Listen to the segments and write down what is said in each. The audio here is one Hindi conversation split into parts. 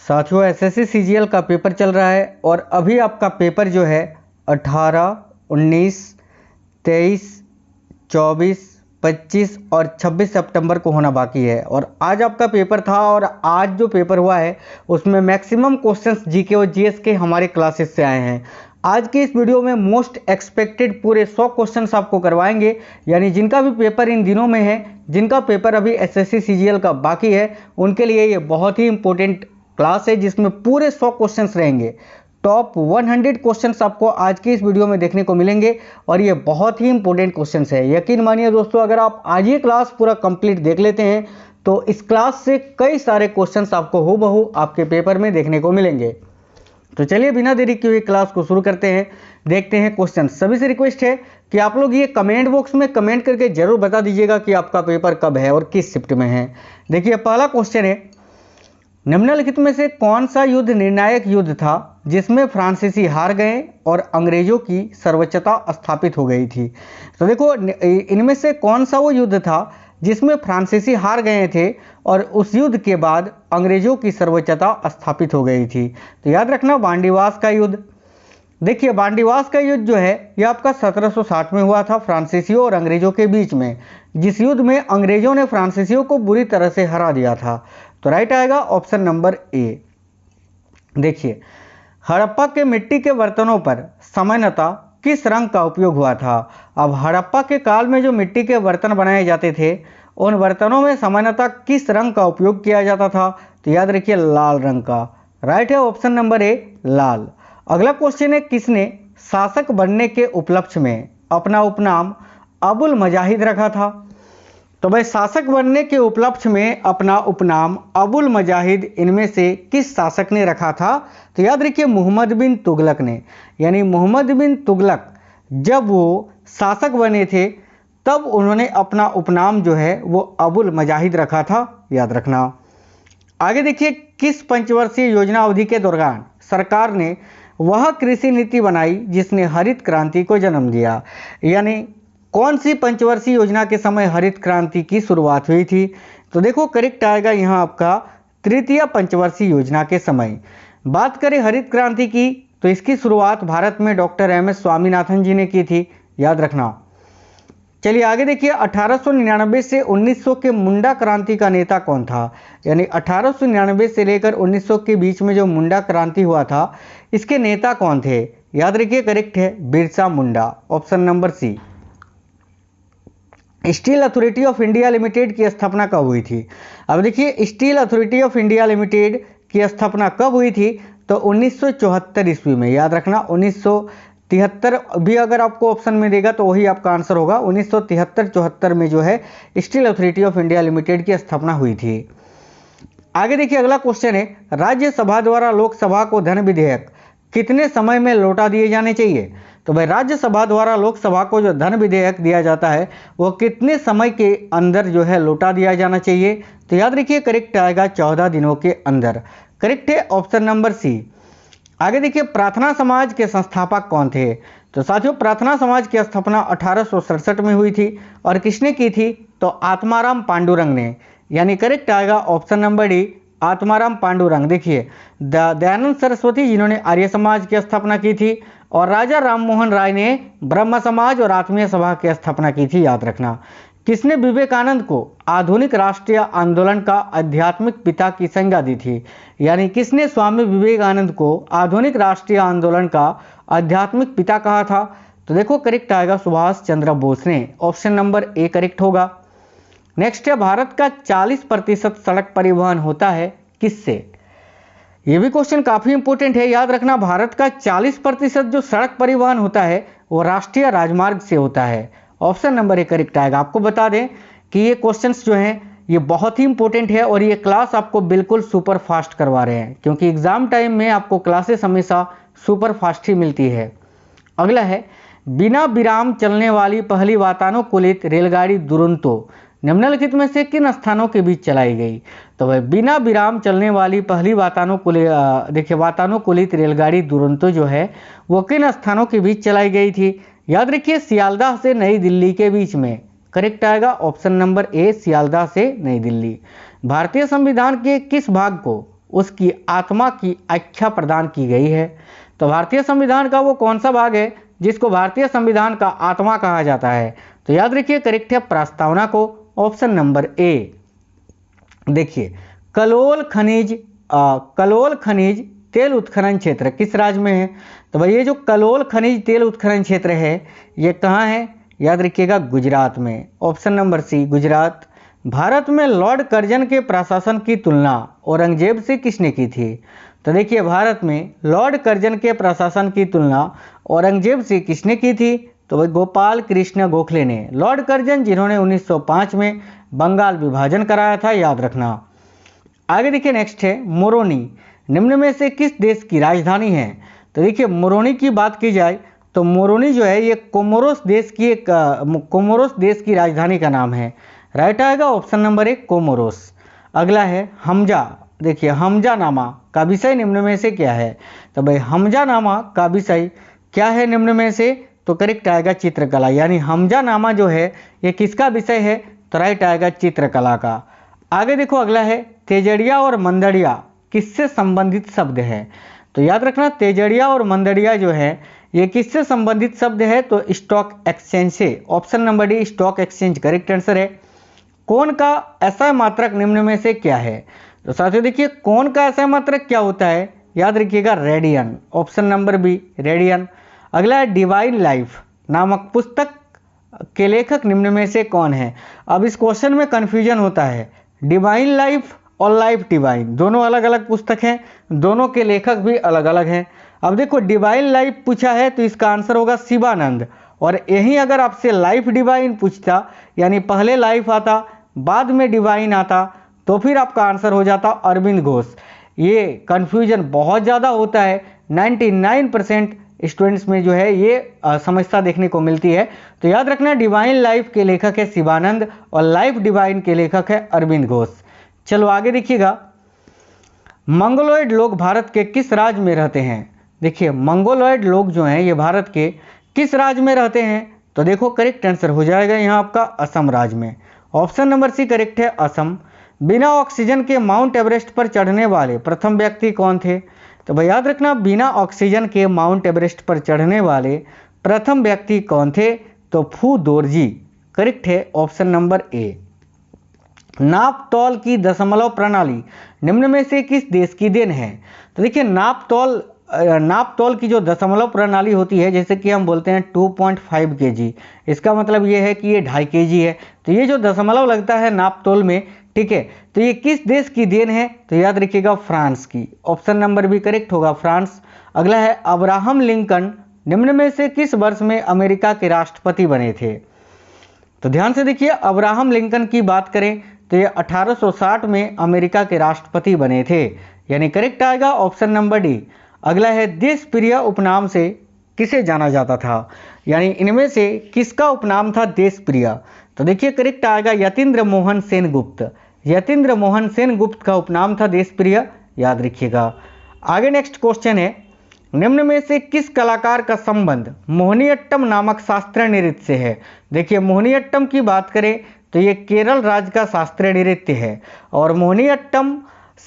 साथियों एसएससी सीजीएल का पेपर चल रहा है और अभी आपका पेपर जो है 18, 19, 23, 24, 25 और 26 सितंबर को होना बाकी है। और आज आपका पेपर था और आज जो पेपर हुआ है उसमें मैक्सिमम क्वेश्चंस जीके और जीएस के हमारे क्लासेस से आए हैं। आज के इस वीडियो में मोस्ट एक्सपेक्टेड पूरे 100 क्वेश्चंस आपको करवाएंगे, यानी जिनका भी पेपर इन दिनों में है, जिनका पेपर अभी एसएससी सीजीएल का बाकी है, उनके लिए ये बहुत ही इंपॉर्टेंट क्लास है जिसमें पूरे 100 क्वेश्चंस रहेंगे। टॉप 100 क्वेश्चंस आपको आज की इस वीडियो में देखने को मिलेंगे और ये बहुत ही इंपॉर्टेंट क्वेश्चंस है। यकीन मानिए दोस्तों, अगर आप आज ये क्लास पूरा कंप्लीट देख लेते हैं तो इस क्लास से कई सारे क्वेश्चंस आपको हूबहू आपके पेपर में देखने को मिलेंगे। तो चलिए बिना देरी किए हुए क्लास को शुरू करते हैं, देखते हैं क्वेश्चन। सभी से रिक्वेस्ट है कि आप लोग ये कमेंट बॉक्स में कमेंट करके जरूर बता दीजिएगा कि आपका पेपर कब है और किस शिफ्ट में है। देखिए पहला क्वेश्चन है, निम्नलिखित में से कौन सा युद्ध निर्णायक युद्ध था जिसमें फ्रांसीसी हार गए और अंग्रेजों की सर्वोच्चता स्थापित हो गई थी। तो देखो इनमें से कौन सा वो युद्ध था जिसमें फ्रांसीसी हार गए थे और उस युद्ध के बाद अंग्रेजों की सर्वोच्चता स्थापित हो गई थी। तो याद रखना बांडीवास का युद्ध। देखिए बांडीवास का युद्ध जो है यह आपका 1760 में हुआ था फ्रांसीसियों और अंग्रेजों के बीच में, जिस युद्ध में अंग्रेजों ने फ्रांसीसियों को बुरी तरह से हरा दिया था। तो राइट आएगा ऑप्शन नंबर ए। देखिए हड़प्पा के मिट्टी के बर्तनों पर सामान्यतः किस रंग का उपयोग हुआ था। अब हड़प्पा के काल में जो मिट्टी के बर्तन बनाए जाते थे उन बर्तनों में सामान्यतः किस रंग का उपयोग किया जाता था। तो याद रखिए लाल रंग का। राइट है ऑप्शन नंबर ए लाल। अगला क्वेश्चन है, किसने शासक बनने के उपलक्ष्य में अपना उपनाम अबुल मजाहिद रखा था। तो भाई शासक बनने के उपलक्ष्य में अपना उपनाम अबुल मजाहिद इनमें से किस शासक ने रखा था। तो याद रखिए मोहम्मद बिन तुगलक ने। यानी मोहम्मद बिन तुगलक जब वो शासक बने थे तब उन्होंने अपना उपनाम जो है वो अबुल मजाहिद रखा था, याद रखना। आगे देखिए, किस पंचवर्षीय योजना अवधि के दौरान सरकार ने वह कृषि नीति बनाई जिसने हरित क्रांति को जन्म दिया। यानी कौन सी पंचवर्षीय योजना के समय हरित क्रांति की शुरुआत हुई थी। तो देखो करेक्ट आएगा यहाँ आपका तृतीय पंचवर्षीय योजना के समय। बात करें हरित क्रांति की तो इसकी शुरुआत भारत में डॉक्टर एम.एस. स्वामीनाथन जी ने की थी, याद रखना। चलिए आगे देखिए, 1899 से 1900 के मुंडा क्रांति का नेता कौन था। यानी 1899 से लेकर 1900 के बीच में जो मुंडा क्रांति हुआ था इसके नेता कौन थे। याद रखिए करेक्ट है Birsa Munda, option number C. Steel Authority of India Limited की स्थापना कब हुई थी। अब देखिए Steel Authority of India Limited की स्थापना कब हुई थी। तो 1974 ईस्वी में, याद रखना। 1973 भी अगर आपको ऑप्शन में देगा तो वही आपका आंसर होगा। 1973-74 में जो है steel Authority of India Limited की स्थापना हुई थी। आगे देखिए अगला क्वेश्चन है, राज्यसभा द्वारा लोकसभा को धन विधेयक कितने समय में लौटा दिए जाने चाहिए। तो भाई राज्यसभा द्वारा लोकसभा को जो धन विधेयक दिया जाता है वो कितने समय के अंदर जो है लौटा दिया जाना चाहिए। तो याद रखिए करेक्ट आएगा 14 दिनों के अंदर। करेक्ट है ऑप्शन नंबर सी। आगे देखिए प्रार्थना समाज के संस्थापक कौन थे। तो साथियों प्रार्थना समाज की स्थापना 1867 में हुई थी और किसने की थी। तो आत्माराम पांडुरंग ने। यानी करेक्ट आएगा option number D Atmaram Pandurang. देखिए दयानंद सरस्वती जिन्होंने आर्य समाज की स्थापना की थी और राजा राममोहन राय ने ब्रह्म समाज और आत्मीय सभा की स्थापना की थी, याद रखना। किसने विवेकानंद को आधुनिक राष्ट्रीय आंदोलन का आध्यात्मिक पिता की संज्ञा दी थी। यानी किसने स्वामी विवेकानंद को आधुनिक राष्ट्रीय आंदोलन का आध्यात्मिक पिता कहा था। तो देखो करेक्ट आएगा सुभाष चंद्र बोस ने, ऑप्शन नंबर ए करेक्ट होगा। नेक्स्ट है, भारत का 40% सड़क परिवहन होता है किससे। ये भी क्वेश्चन काफी इंपॉर्टेंट है, याद रखना। भारत का 40% जो सड़क परिवहन होता है वो राष्ट्रीय राजमार्ग से होता है, ऑप्शन नंबर ए करेक्ट आएगा। आपको बता दें कि ये क्वेश्चंस जो हैं ये बहुत ही इंपॉर्टेंट है और ये क्लास आपको बिल्कुल सुपर फास्ट करवा रहे हैं, क्योंकि एग्जाम टाइम में आपको क्लासेस हमेशा सुपर फास्ट ही मिलती है। अगला है, बिना विराम चलने वाली पहली वातानुकूलित रेलगाड़ी दुरंतो निम्नलिखित में से किन स्थानों के बीच चलाई गई। तो भाई बिना विराम चलने वाली पहली वातानुकूलित रेलगाड़ी दुरंतो जो है वो किन स्थानों के बीच चलाई गई थी। याद रखिए सियालदाह से नई दिल्ली के बीच में। करेक्ट आएगा ऑप्शन नंबर ए सियालदाह से नई दिल्ली। भारतीय संविधान के किस भाग को उसकी आत्मा की आख्या प्रदान की गई है। तो भारतीय संविधान का वो कौन सा भाग है जिसको भारतीय संविधान का आत्मा कहा जाता है? तो याद रखिए करेक्ट है प्रस्तावना को, ऑप्शन नंबर ए। देखिए कलोल खनिज तेल उत्खनन क्षेत्र किस राज्य में है? तो भाई ये जो कलोल खनिज तेल उत्खनन क्षेत्र है ये कहाँ है? याद रखिएगा गुजरात में, option number C Gujarat. Bharat में लॉर्ड कर्जन के प्रशासन की तुलना औरंगजेब से किसने की थी? तो देखिए भारत में लॉर्ड कर्जन के प्रशासन की तुलना औरंगजेब से किसने की थी? तो भाई गोपाल कृष्ण गोखले ने। लॉर्ड कर्जन जिन्होंने 1905 में बंगाल विभाजन कराया था, याद रखना। आगे देखिए नेक्स्ट है मोरोनी निम्न में से किस देश की राजधानी है? तो देखिए मोरोनी की बात की जाए तो मोरोनी जो है ये कोमोरोस देश की राजधानी का नाम है। राइट आएगा ऑप्शन नंबर एक कोमोरोस। अगला है हमजा। देखिए हमजा नामा का विषय निम्न में से क्या है? तो भाई हमजा नामा का विषय क्या है निम्न में से? तो करेक्ट आएगा चित्रकला। यानी हमजा नामा जो है ये किसका विषय है? तो राइट आएगा चित्रकला का। आगे देखो अगला है तेजड़िया और मंदड़िया किससे संबंधित शब्द है? तो याद रखना तेजड़िया और मंदड़िया जो है ये किससे संबंधित शब्द है? तो स्टॉक एक्सचेंज से, option number D stock exchange correct answer है। कौन का ऐसा मात्रक निम्न में से क्या है? तो साथियों देखिए कौन का ऐसा मात्रक क्या होता है? याद रखिएगा radian, option number B radian. अगला है डिवाइन लाइफ नामक पुस्तक के लेखक निम्न में से कौन है? अब इस क्वेश्चन में कंफ्यूजन होता है, डिवाइन लाइफ और लाइफ डिवाइन दोनों अलग अलग पुस्तक हैं, दोनों के लेखक भी अलग अलग हैं। अब देखो डिवाइन लाइफ पूछा है तो इसका आंसर होगा शिवानंद, और यही अगर आपसे लाइफ डिवाइन पूछता यानी पहले लाइफ आता बाद में डिवाइन आता तो फिर आपका आंसर हो जाता अरविंद घोष। ये कन्फ्यूजन बहुत ज़्यादा होता है, 99% स्टूडेंट्स में जो है ये समस्या देखने को मिलती है। तो याद रखना डिवाइन लाइफ के लेखक है शिवानंद और लाइफ डिवाइन के लेखक है अरविंद घोष। चलो आगे देखिएगा मंगोलॉयड लोग भारत के किस राज्य में रहते हैं? देखिए मंगोलॉयड लोग जो हैं ये भारत के किस राज्य में रहते हैं? तो देखो करेक्ट आंसर हो जाएगा यहाँ आपका असम राज्य में, ऑप्शन नंबर सी करेक्ट है असम। बिना ऑक्सीजन के माउंट एवरेस्ट पर चढ़ने वाले प्रथम व्यक्ति कौन थे? तो भाई याद रखना बिना ऑक्सीजन के माउंट एवरेस्ट पर चढ़ने वाले प्रथम व्यक्ति कौन थे? तो फू दोरजी करेक्ट है, ऑप्शन नंबर ए। नाप तौल की दशमलव प्रणाली निम्न में से किस देश की देन है? तो देखिए नाप तौल की जो दशमलव प्रणाली होती है, जैसे कि हम बोलते हैं 2.5 kg, इसका मतलब ये है कि ये 2.5 kg है। तो ये जो दशमलव लगता है नाप तौल में, ठीक है, तो ये किस देश की देन है? तो याद रखिएगा फ्रांस की, ऑप्शन नंबर भी करेक्ट होगा फ्रांस। अगला है अब्राहम लिंकन निम्न में से किस वर्ष में अमेरिका के राष्ट्रपति बने थे? तो ध्यान से देखिए अब्राहम लिंकन की बात करें तो ये 1860 में अमेरिका के राष्ट्रपति बने थे, यानी करेक्ट आएगा ऑप्शन नंबर डी। अगला है देश प्रिय उपनाम से किसे जाना जाता था? यानी इनमें से किसका उपनाम था देश प्रिय? तो देखिए करेक्ट आएगा यतीन्द्र मोहन सेनगुप्त। यतीन्द्र मोहन सेनगुप्त का उपनाम था देश प्रिय, याद रखिएगा। आगे नेक्स्ट क्वेश्चन है निम्न में से किस कलाकार का संबंध मोहिनीअट्टम नामक शास्त्रीय नृत्य से है? देखिए मोहिनीअट्टम की बात करें तो ये केरल राज्य का शास्त्रीय नृत्य है, और मोहिनीअट्टम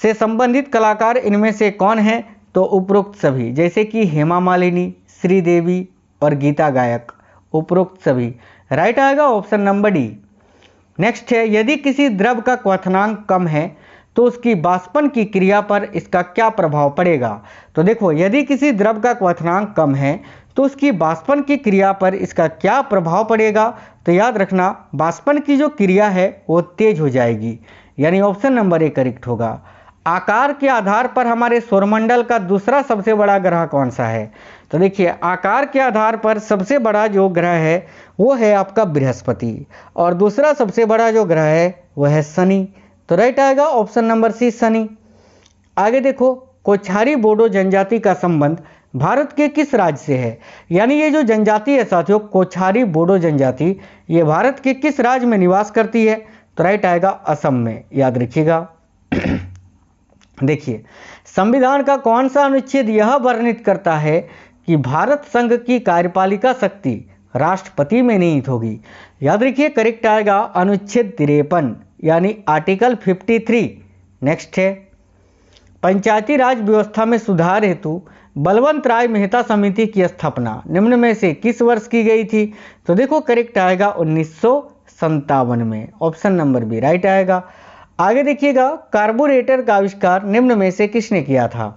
से संबंधित कलाकार इनमें से कौन है? तो उपरोक्त सभी, जैसे कि हेमा मालिनी, श्रीदेवी और गीता गायक, उपरोक्त सभी। राइट आएगा ऑप्शन नंबर डी। नेक्स्ट है यदि किसी द्रव का क्वथनांक कम है तो उसकी बाष्पन की क्रिया पर इसका क्या प्रभाव पड़ेगा? तो देखो यदि किसी द्रव का क्वथनांक कम है तो उसकी बाष्पन की क्रिया पर इसका क्या प्रभाव पड़ेगा? तो याद रखना बाष्पन की जो क्रिया है वो तेज हो जाएगी, यानी ऑप्शन नंबर ए करेक्ट होगा। आकार के आधार पर हमारे सौरमंडल का दूसरा सबसे बड़ा ग्रह कौन सा है? तो देखिए आकार के आधार पर सबसे बड़ा जो ग्रह है वो है आपका बृहस्पति, और दूसरा सबसे बड़ा जो ग्रह है वह है शनि। तो राइट आएगा ऑप्शन नंबर सी शनि। आगे देखो कोछारी बोडो जनजाति का संबंध भारत के किस राज्य से है? यानी ये जो जनजाति है साथियों कोछारी बोडो जनजाति, ये भारत के किस राज्य में निवास करती है? तो राइट आएगा असम में, याद रखिएगा। देखिए संविधान का कौन सा अनुच्छेद यह वर्णित करता है कि भारत संघ की कार्यपालिका शक्ति राष्ट्रपति में निहित होगी? याद रखिए करेक्ट आएगा अनुच्छेद 53 यानी आर्टिकल 53। नेक्स्ट है पंचायती राज व्यवस्था में सुधार हेतु बलवंत राय मेहता समिति की स्थापना निम्न में से किस वर्ष की गई थी? तो देखो करेक्ट आएगा 1957 में, ऑप्शन नंबर बी राइट आएगा। आगे देखिएगा, कार्बोरेटर का आविष्कार निम्न में से किसने किया था?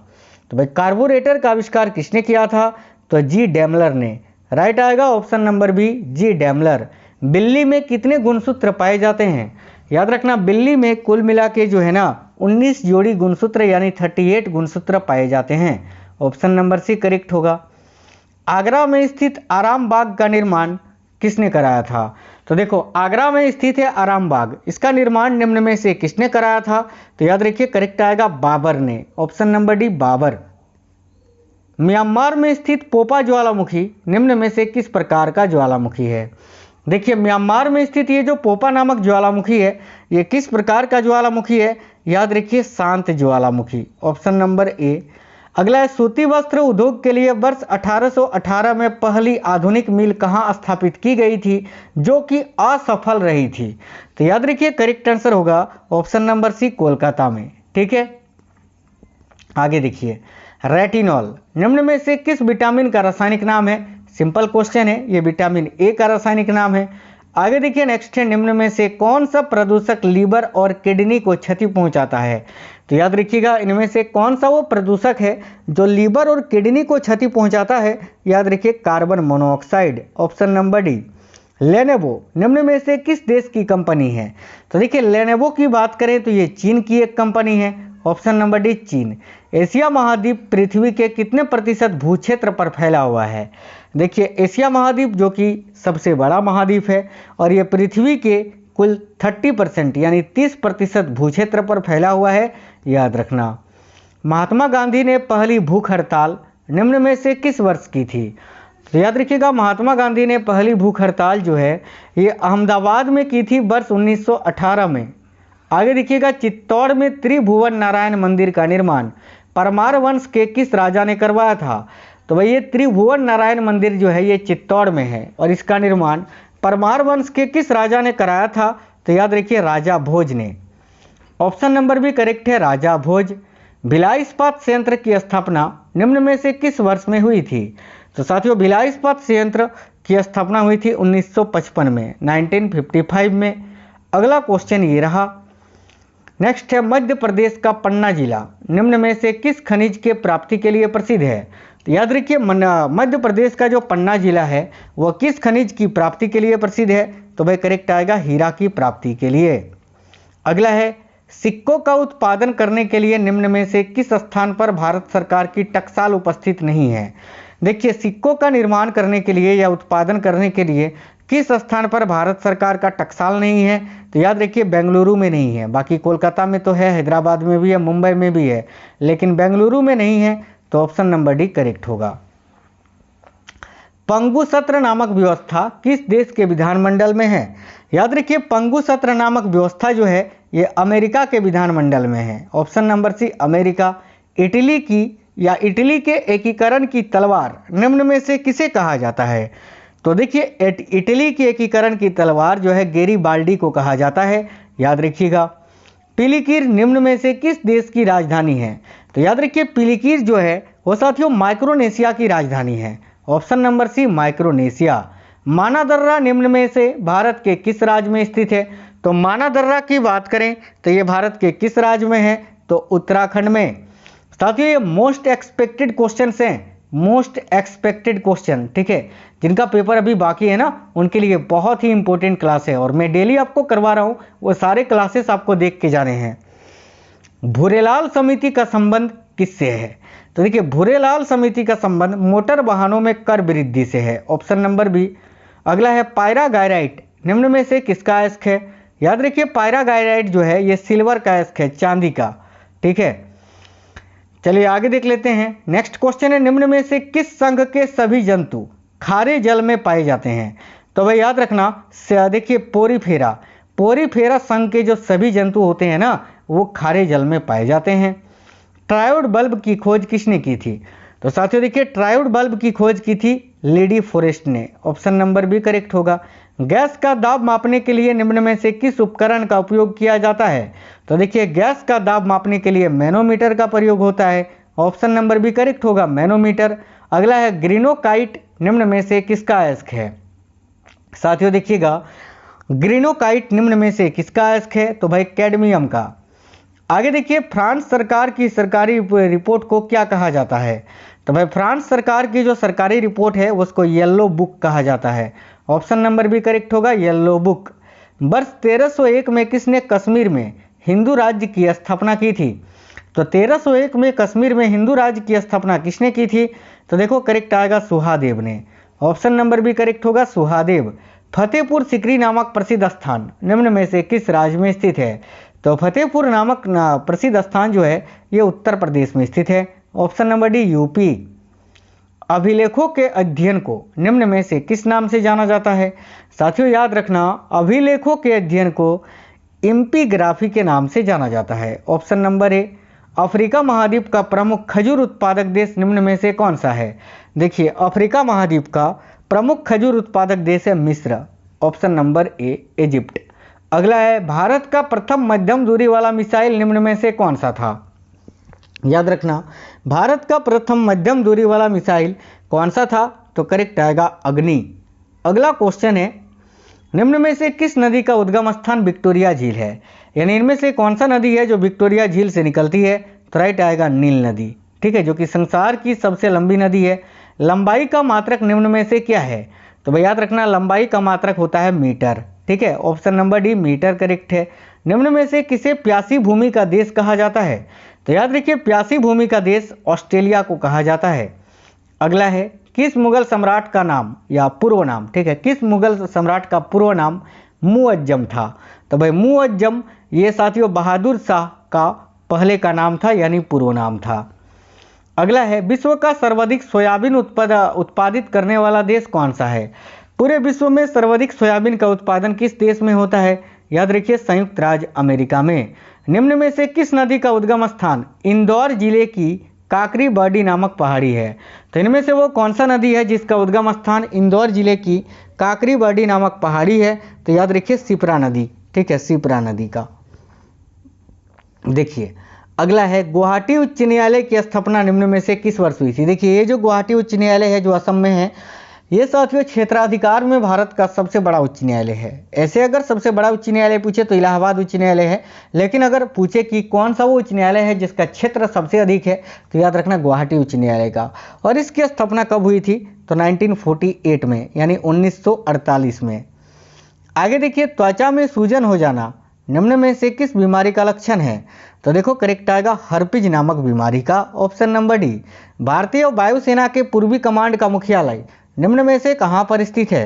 तो भाई कार्बोरेटर का आविष्कार किसने किया था? तो जी डेमलर ने, राइट आएगा ऑप्शन नंबर बी जी डेमलर। बिल्ली में कितने गुणसूत्र पाए जाते हैं? याद रखना, बिल्ली में कुल मिला के जो है ना 19 जोड़ी गुणसूत्र यानी 38 गुणसूत्र पाए जाते हैं, ऑप्शन नंबर सी करेक्ट होगा। आगरा में स्थित आराम बाग का निर्माण किसने कराया था? तो देखो आगरा में स्थित है आराम बाग, इसका निर्माण निम्न में से किसने कराया था? तो याद रखिए करेक्ट आएगा बाबर ने, option number D Babur. Myanmar में स्थित पोपा ज्वालामुखी निम्न में से किस प्रकार का ज्वालामुखी है? देखिए म्यांमार में स्थित ये जो पोपा नामक ज्वालामुखी है ये किस प्रकार का ज्वालामुखी है? याद रखिए शांत ज्वालामुखी, ऑप्शन नंबर ए। अगला है, सूती वस्त्र उद्योग के लिए वर्ष 1818 में पहली आधुनिक मिल कहाँ स्थापित की गई थी जो कि असफल रही थी? तो याद रखिए करेक्ट आंसर होगा ऑप्शन नंबर सी कोलकाता में, ठीक है। आगे देखिए, रेटिनॉल निम्न में से किस विटामिन का रासायनिक नाम है? सिंपल क्वेश्चन है, ये विटामिन ए का रासायनिक नाम है। आगे देखिए नेक्स्ट है, निम्न में से कौन सा प्रदूषक लीवर और किडनी को क्षति पहुंचाता है? तो याद रखिएगा इनमें से कौन सा वो प्रदूषक है जो लीवर और किडनी को क्षति पहुंचाता है? याद रखिए carbon monoxide, option number D. Lenovo निम्न में से किस देश की कंपनी है? तो देखिए लेनोवो की बात करें तो ये चीन की एक कंपनी है, ऑप्शन नंबर डी चीन। एशिया महाद्वीप पृथ्वी के कितने प्रतिशत भूक्षेत्र पर फैला हुआ है? देखिए एशिया महाद्वीप जो कि सबसे बड़ा महाद्वीप है और ये पृथ्वी के कुल 30% यानी 30% भूक्षेत्र पर फैला हुआ है, याद रखना। महात्मा गांधी ने पहली भूख हड़ताल निम्न में से किस वर्ष की थी? तो याद रखिएगा महात्मा गांधी ने पहली भूख हड़ताल जो है ये अहमदाबाद में की थी वर्ष 1918 में। आगे देखिएगा, चित्तौड़ में त्रिभुवन नारायण मंदिर का निर्माण परमार वंश के किस राजा ने करवाया था? तो भाई ये त्रिभुवन नारायण मंदिर जो है ये चित्तौड़ में है और इसका निर्माण परमार वंश के किस राजा ने कराया था? तो याद रखिए राजा भोज ने, ऑप्शन नंबर भी करेक्ट है राजा भोज। भिलाई इस्पात संयंत्र की स्थापना निम्न में से किस वर्ष में हुई थी? तो साथियों भिलाई इस्पात संयंत्र की स्थापना हुई थी 1955 में, 1955 में। अगला क्वेश्चन ये रहा। नेक्स्ट है, मध्य प्रदेश का पन्ना जिला निम्न में से किस खनिज के प्राप्ति के लिए प्रसिद्ध है? तो याद रखिए मध्य प्रदेश का जो पन्ना जिला है वह किस खनिज की प्राप्ति के लिए प्रसिद्ध है? तो भाई करेक्ट आएगा हीरा की प्राप्ति के लिए। अगला है, सिक्कों का उत्पादन करने के लिए निम्न में से किस स्थान पर भारत सरकार की टकसाल उपस्थित नहीं है? देखिए सिक्कों का निर्माण करने के लिए या उत्पादन करने के लिए किस स्थान पर भारत सरकार का टकसाल नहीं है? तो याद रखिए बेंगलुरु में नहीं है, बाकी कोलकाता में तो है, हैदराबाद में भी है, मुंबई में भी है, लेकिन बेंगलुरु में नहीं है, तो ऑप्शन नंबर डी करेक्ट होगा। पंगु सत्र नामक व्यवस्था किस देश के विधानमंडल में है? याद रखिए पंगु सत्र नामक व्यवस्था जो है ये अमेरिका के विधानमंडल में है, option number C America. Italy की या इटली के एकीकरण की तलवार निम्न में से किसे कहा जाता है? तो देखिए इटली की एकीकरण की तलवार जो है गेरिबाल्डी को कहा जाता है, याद रखिएगा। पिलिकीर निम्न में से किस देश की राजधानी है? तो याद रखिए पिलिकीर जो है वो साथियों माइक्रोनेशिया की राजधानी है, ऑप्शन नंबर सी माइक्रोनेशिया। मानादर्रा निम्न में से भारत के किस राज्य में स्थित है? तो मानादर्रा की बात करें तो ये भारत के किस राज्य में है? तो उत्तराखंड में। साथियों ये मोस्ट एक्सपेक्टेड क्वेश्चन हैं, मोस्ट एक्सपेक्टेड क्वेश्चन, ठीक है, जिनका पेपर अभी बाकी है ना उनके लिए बहुत ही इंपॉर्टेंट क्लास है और मैं डेली आपको करवा रहा हूँ, वो सारे क्लासेस आपको देख के जाने हैं। भूरेलाल समिति का संबंध किससे है? तो देखिए भूरेलाल समिति का संबंध मोटर वाहनों में कर वृद्धि से है, ऑप्शन नंबर बी। अगला है, पायरागायराइट निम्न में से किसका अयस्क है? याद रखिए पायरागायराइट जो है ये सिल्वर का अयस्क है, चांदी का, ठीक है। चलिए आगे देख लेते हैं। नेक्स्ट क्वेश्चन है, निम्न में से किस संघ के सभी जंतु खारे जल में पाए जाते हैं? तो भाई याद रखना, देखिए पोरीफेरा संघ के जो सभी जंतु होते हैं ना वो खारे जल में पाए जाते हैं। ट्रायोड बल्ब की खोज किसने की थी? तो साथियों देखिए ट्रायोड बल्ब की खोज की थी लेडी फॉरेस्ट ने, ऑप्शन नंबर बी करेक्ट होगा। गैस का दाब मापने के लिए निम्न में से किस उपकरण का उपयोग किया जाता है? तो देखिए गैस का दाब मापने के लिए मैनोमीटर का प्रयोग होता है। ऑप्शन नंबर बी करेक्ट होगा, मैनोमीटर। अगला है ग्रीनोकाइट निम्न में से किसका अयस्क है? साथियों देखिएगा ग्रीनोकाइट निम्न में से किसका अयस्क है? तो भाई कैडमियम का। आगे देखिए फ्रांस सरकार की सरकारी रिपोर्ट को क्या कहा जाता है? तो भाई फ्रांस सरकार की जो सरकारी रिपोर्ट है उसको येलो बुक कहा जाता है। ऑप्शन नंबर बी करेक्ट होगा, येलो बुक। वर्ष 1301 में किसने कश्मीर में हिंदू राज्य की स्थापना की थी? तो 1301 में कश्मीर में हिंदू राज्य की स्थापना किसने की थी? तो देखो करेक्ट आएगा सुहादेव ने। ऑप्शन नंबर बी करेक्ट होगा, सुहादेव। फतेहपुर सिकरी नामक प्रसिद्ध स्थान निम्न में से किस राज्य में स्थित है? तो फतेहपुर नामक प्रसिद्ध स्थान जो है ये उत्तर प्रदेश में स्थित है। Option number D UP. अभिलेखों के अध्ययन को निम्न में से किस नाम से जाना जाता है? साथियों याद रखना अभिलेखों के अध्ययन को एम्पीग्राफी के नाम से जाना जाता है। ऑप्शन नंबर ए। अफ्रीका महाद्वीप का प्रमुख खजूर उत्पादक देश निम्न में से कौन सा है? देखिए अफ्रीका महाद्वीप का प्रमुख खजूर उत्पादक देश है मिस्र। ऑप्शन नंबर ए इजिप्ट। अगला है भारत का प्रथम मध्यम दूरी वाला मिसाइल निम्न में से कौन सा था? याद रखना भारत का प्रथम मध्यम दूरी वाला मिसाइल कौन सा था? तो करेक्ट आएगा अग्नि। अगला क्वेश्चन है निम्न में से किस नदी का उद्गम स्थान विक्टोरिया झील है? यानी इनमें से कौन सा नदी है जो विक्टोरिया झील से निकलती है? तो राइट आएगा नील नदी, ठीक है, जो कि संसार की सबसे लंबी नदी है। लंबाई का मात्रक निम्न में से क्या है? तो भाई याद रखना लंबाई का मात्रक होता है मीटर, ठीक है। Option number D metre correct है। निम्न में से किसे प्यासी भूमि का देश कहा जाता है? तो याद रखिए प्यासी भूमि का देश ऑस्ट्रेलिया को कहा जाता है। अगला है किस मुगल सम्राट का नाम या पूर्व नाम, ठीक है, किस मुगल सम्राट का पूर्व नाम मुअज्जम था? तो भाई मुअज्जम ये साथियों बहादुर शाह का पहले का नाम था यानी पूर्व नाम था। अगला है विश्व का सर्वाधिक सोयाबीन उत्पादित करने वाला देश कौन सा है? पूरे विश्व में सर्वाधिक सोयाबीन का उत्पादन किस देश में होता है? याद रखिए संयुक्त राज्य अमेरिका में। निम्न में से किस नदी का उद्गम स्थान इंदौर जिले की काकरी बर्डी नामक पहाड़ी है? तो इनमें से वो कौन सा नदी है जिसका उद्गम स्थान इंदौर जिले की काकरी बर्डी नामक पहाड़ी है? तो याद रखिए शिप्रा नदी, ठीक है, शिप्रा नदी का। देखिए अगला है गुवाहाटी उच्च न्यायालय की स्थापना निम्न में से किस वर्ष हुई थी? देखिए ये जो गुवाहाटी उच्च न्यायालय है जो असम में है ये साथियों क्षेत्राधिकार में भारत का सबसे बड़ा उच्च न्यायालय है। ऐसे अगर सबसे बड़ा उच्च न्यायालय पूछे तो इलाहाबाद उच्च न्यायालय है, लेकिन अगर पूछे कि कौन सा वो उच्च न्यायालय है जिसका क्षेत्र सबसे अधिक है तो याद रखना गुवाहाटी उच्च न्यायालय का। और इसकी स्थापना कब हुई थी? तो 1948 में यानी 1948 में। आगे देखिए त्वचा में सूजन हो जाना निम्न में से किस बीमारी का लक्षण है? तो देखो करेक्ट आएगा हर्पिज नामक बीमारी का। Option number D. भारतीय वायुसेना के पूर्वी कमांड का मुख्यालय निम्न में से कहाँ पर स्थित है?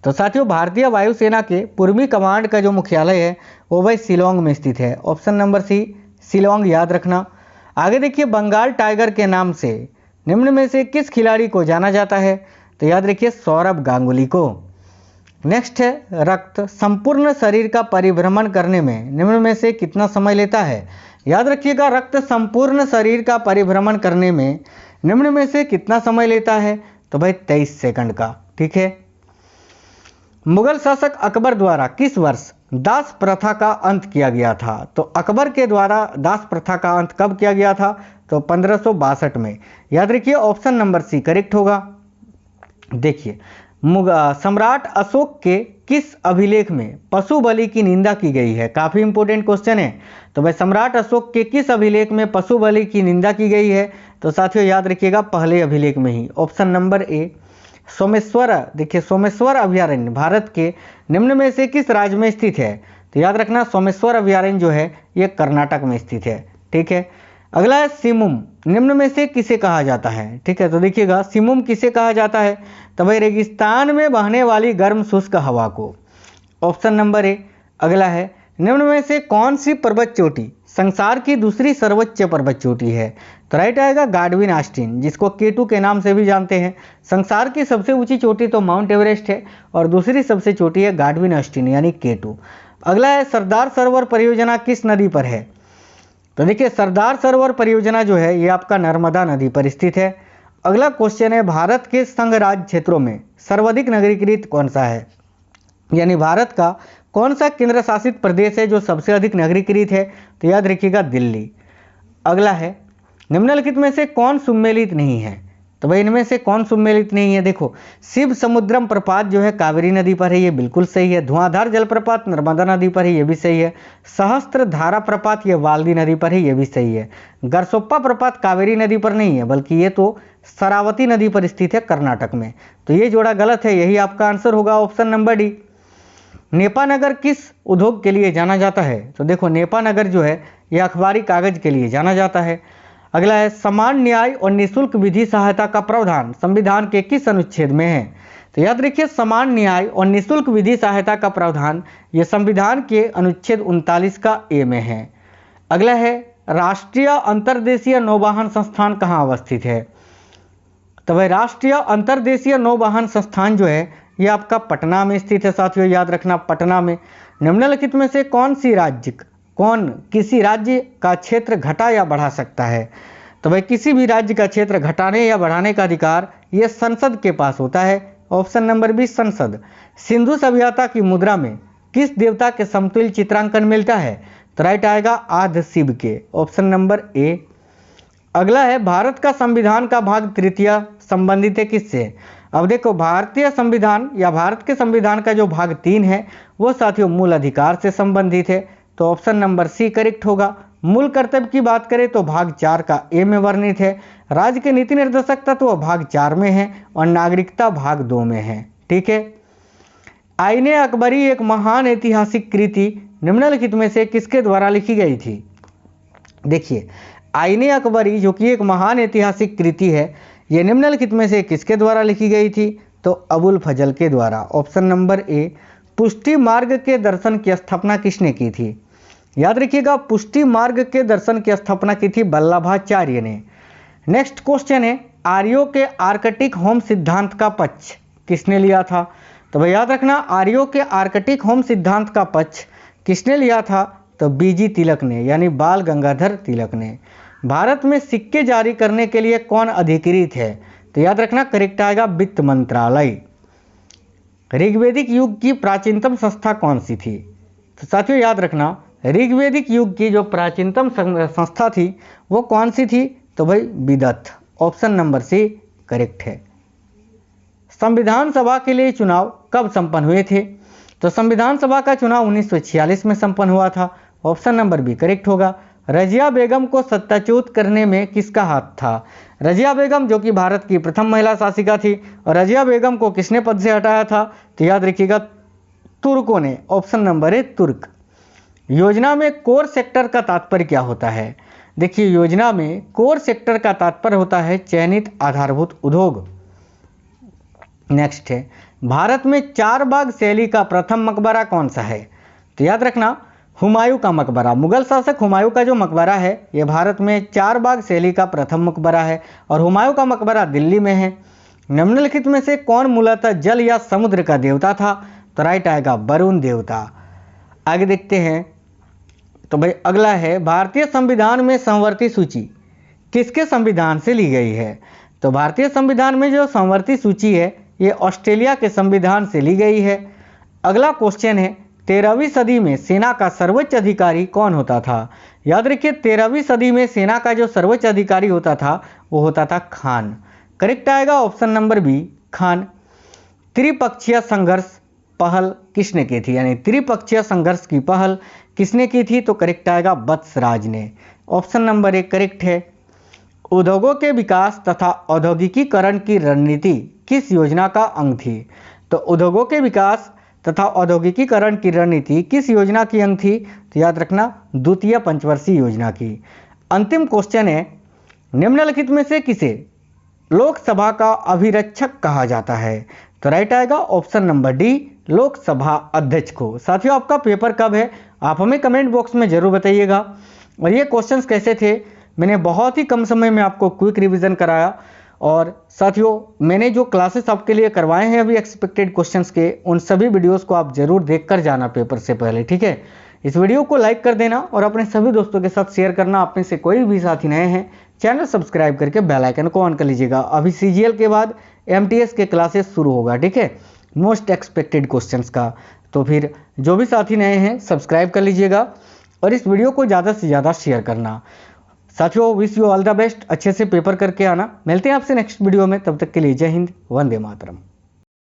तो साथियों भारतीय वायुसेना के पूर्वी कमांड का जो मुख्यालय है वो भाई शिलोंग में स्थित है। ऑप्शन नंबर सी शिलोंग याद रखना। आगे देखिए बंगाल टाइगर के नाम से निम्न में से किस खिलाड़ी को जाना जाता है? तो याद रखिए सौरभ गांगुली को। नेक्स्ट है रक्त संपूर्ण शरीर का परिभ्रमण करने में निम्न में से कितना समय लेता है? याद रखिएगा रक्त संपूर्ण शरीर का परिभ्रमण करने में निम्न में से कितना समय लेता है? तो भाई 23 सेकंड का, ठीक है। मुगल शासक अकबर द्वारा किस वर्ष दास प्रथा का अंत किया गया था? तो अकबर के द्वारा दास प्रथा का अंत कब किया गया था? तो 1562 में। याद रखिए ऑप्शन नंबर सी करेक्ट होगा। देखिए सम्राट अशोक के किस अभिलेख में पशु बलि की निंदा की गई है? काफी इंपॉर्टेंट क्वेश्चन है। तो भाई सम्राट अशोक के किस अभिलेख में पशु बलि की निंदा की गई है? तो साथियों याद रखिएगा पहले अभिलेख में ही। Option number A Someshwar. देखिए सोमेश्वर अभयारण्य भारत के निम्न में से किस राज्य में स्थित है? तो याद रखना सोमेश्वर अभयारण्य जो है ये कर्नाटक में स्थित है, ठीक है। अगला है सिमुम निम्न में से किसे कहा जाता है? ठीक है, तो देखिएगा सिमुम किसे कहा जाता है? तो भाई रेगिस्तान में बहने वाली गर्म शुष्क हवा को। ऑप्शन नंबर ए। अगला है निम्न में से कौन सी पर्वत चोटी संसार की दूसरी सर्वोच्च पर्वत चोटी है? तो राइट आएगा गाडविन आस्टीन, जिसको केटू के नाम से भी जानते हैं। संसार की सबसे ऊंची चोटी तो माउंट एवरेस्ट है और दूसरी सबसे चोटी है गाडविन आस्टीन यानी केटू। अगला है सरदार सरोवर परियोजना किस नदी पर है? तो देखिए सरदार सरोवर परियोजना जो है ये आपका नर्मदा नदी पर स्थित है। अगला क्वेश्चन है भारत के संघ राज्य क्षेत्रों में सर्वाधिक नगरीकृत कौन सा है? यानी भारत का कौन सा केंद्र शासित प्रदेश है जो सबसे अधिक नगरीकृत है? तो याद रखिएगा दिल्ली। अगला है निम्नलिखित में से कौन सुमेलित नहीं है? तो भाई इनमें से कौन सुमेलित नहीं है? देखो, शिव समुद्रम प्रपात जो है कावेरी नदी पर है, ये बिल्कुल सही है। धुआंधार जलप्रपात नर्मदा नदी पर है, ये भी सही है। सहस्त्र धारा प्रपात ये वाल्दी नदी पर है, ये भी सही है। गरसोप्पा प्रपात कावेरी नदी पर नहीं है, बल्कि ये तो शरावती नदी पर स्थित है कर्नाटक में। तो ये जोड़ा गलत है, यही आपका आंसर होगा ऑप्शन नंबर डी। नेपानगर किस उद्योग के लिए जाना जाता है? तो देखो, नेपानगर जो है ये अखबारी कागज के लिए जाना जाता है। अगला है समान न्याय और निःशुल्क विधि सहायता का प्रावधान संविधान के किस अनुच्छेद में है? तो याद रखिए, समान न्याय और निःशुल्क विधि सहायता का प्रावधान ये संविधान के अनुच्छेद 39 का ए में है। अगला है राष्ट्रीय अंतर्देशीय नौवाहन संस्थान कहाँ अवस्थित है? तो भाई राष्ट्रीय अंतर्देशीय नौवाहन संस्थान जो है ये आपका पटना में स्थित है। साथियों याद रखना, पटना में। निम्नलिखित में से कौन किसी राज्य का क्षेत्र घटा या बढ़ा सकता है? तो भाई किसी भी राज्य का क्षेत्र घटाने या बढ़ाने का अधिकार ये संसद के पास होता है। ऑप्शन नंबर बी संसद। सिंधु सभ्यता की मुद्रा में किस देवता के समतुल्य चित्रांकन मिलता है? तो राइट आएगा आद्य शिव के, ऑप्शन नंबर ए। अगला है भारत का संविधान का भाग तृतीय संबंधित है किससे? अब देखो, भारतीय संविधान या भारत के संविधान का जो भाग 3 है वो साथियों मूल अधिकार से संबंधित है। तो ऑप्शन नंबर सी करेक्ट होगा। मूल कर्तव्य की बात करें तो भाग 4 का ए में वर्णित है। राज्य के नीति निर्देशक तत्व भाग 4 में है और नागरिकता भाग 2 में है। ठीक है। आईने अकबरी एक महान ऐतिहासिक कृति निम्नलिखित में से किसके द्वारा लिखी गई थी? देखिए, आईने अकबरी जो कि एक महान ऐतिहासिक कृति है, ये निम्नलिखित में से किसके द्वारा लिखी गई थी? तो अबुल फजल के द्वारा, ऑप्शन नंबर ए। पुष्टि मार्ग के दर्शन की स्थापना किसने की थी? याद रखिएगा, पुष्टि मार्ग के दर्शन की स्थापना की थी वल्लभाचार्य ने। नेक्स्ट क्वेश्चन है आर्यों के आर्कटिक होम सिद्धांत का पक्ष किसने लिया था? तो भाई याद रखना, आर्यों के आर्कटिक होम सिद्धांत का पक्ष किसने लिया था? तो बीजी तिलक ने, यानी बाल गंगाधर तिलक ने। भारत में सिक्के जारी करने के लिए कौन अधिकृत है? तो याद रखना करेक्ट आएगा वित्त मंत्रालय। ऋग्वैदिक युग की प्राचीनतम संस्था कौन सी थी? तो साथियों याद रखना, ऋग्वैदिक युग की जो प्राचीनतम संस्था थी वो कौन सी थी? तो भाई विदत, ऑप्शन नंबर सी करेक्ट है। संविधान सभा के लिए चुनाव कब संपन्न हुए थे? तो संविधान सभा का चुनाव 1946 में संपन्न हुआ था। ऑप्शन नंबर बी करेक्ट होगा। रजिया बेगम को सत्ताच्युत करने में किसका हाथ था? रजिया बेगम जो कि भारत की प्रथम महिला शासिका थी, और रजिया बेगम को किसने पद से हटाया था? तो याद रखिएगा तुर्कों ने, ऑप्शन नंबर ए तुर्क। योजना में कोर सेक्टर का तात्पर्य क्या होता है? देखिए, योजना में कोर सेक्टर का तात्पर्य होता है चयनित आधारभूत उद्योग। नेक्स्ट है भारत में 4 बाग शैली का प्रथम मकबरा कौन सा है? तो याद रखना हुमायूं का मकबरा, मुगल शासक हुमायूं का जो मकबरा है ये भारत में 4 बाग शैली का प्रथम मकबरा है, और हुमायूं का मकबरा दिल्ली में है। निम्नलिखित में से कौन मूलतः जल या समुद्र का देवता था? तो राइट आएगा वरुण देवता। आगे देखते हैं। तो भाई अगला है भारतीय संविधान में समवर्ती सूची किसके संविधान से ली गई है? तो भारतीय संविधान में जो समवर्ती सूची है ये ऑस्ट्रेलिया के संविधान से ली गई है। अगला क्वेश्चन है 13वीं सदी में सेना का सर्वोच्च अधिकारी कौन होता था? याद रखिए, 13वीं सदी में सेना का जो सर्वोच्च अधिकारी होता था वो होता था खान। करेक्ट आएगा ऑप्शन नंबर बी खान। त्रिपक्षीय संघर्ष पहल किसने की थी? यानी त्रिपक्षीय संघर्ष की पहल किसने की थी? तो करेक्ट आएगा वत्सराज ने, ऑप्शन नंबर ए करेक्ट है। उद्योगों के विकास तथा औद्योगिकीकरण की रणनीति किस योजना का अंग थी? तो उद्योगों के विकास तथा औद्योगिकीकरण की रणनीति किस योजना की अंग थी? तो याद रखना द्वितीय पंचवर्षीय योजना की। अंतिम क्वेश्चन है निम्नलिखित में से किसे लोकसभा का अभिरक्षक कहा जाता है? तो राइट आएगा ऑप्शन नंबर डी लोकसभा अध्यक्ष को। साथियों आपका पेपर कब है आप हमें कमेंट बॉक्स में जरूर बताइएगा। और ये क्वेश्चंस कैसे थे, मैंने बहुत ही कम समय में आपको क्विक रिवीजन कराया। और साथियों मैंने जो क्लासेस आपके लिए करवाए हैं अभी एक्सपेक्टेड क्वेश्चंस के, उन सभी वीडियोस को आप जरूर देखकर जाना पेपर से पहले, ठीक है। इस वीडियो को लाइक कर देना और अपने सभी दोस्तों के साथ शेयर करना। आप में से कोई भी साथी नए हैं चैनल सब्सक्राइब करके बेल आइकन को ऑन कर लीजिएगा। अभी सीजीएल के बाद एमटीएस के क्लासेस शुरू होगा, ठीक है, मोस्ट एक्सपेक्टेड क्वेश्चंस का। तो फिर जो भी साथी नए हैं सब्सक्राइब कर लीजिएगा और इस वीडियो को ज़्यादा से ज़्यादा शेयर करना। साथियों, wish you all the best, अच्छे से पेपर करके आना। मिलते हैं आपसे नेक्स्ट वीडियो में, तब तक के लिए जय हिंद, वंदे मातरम।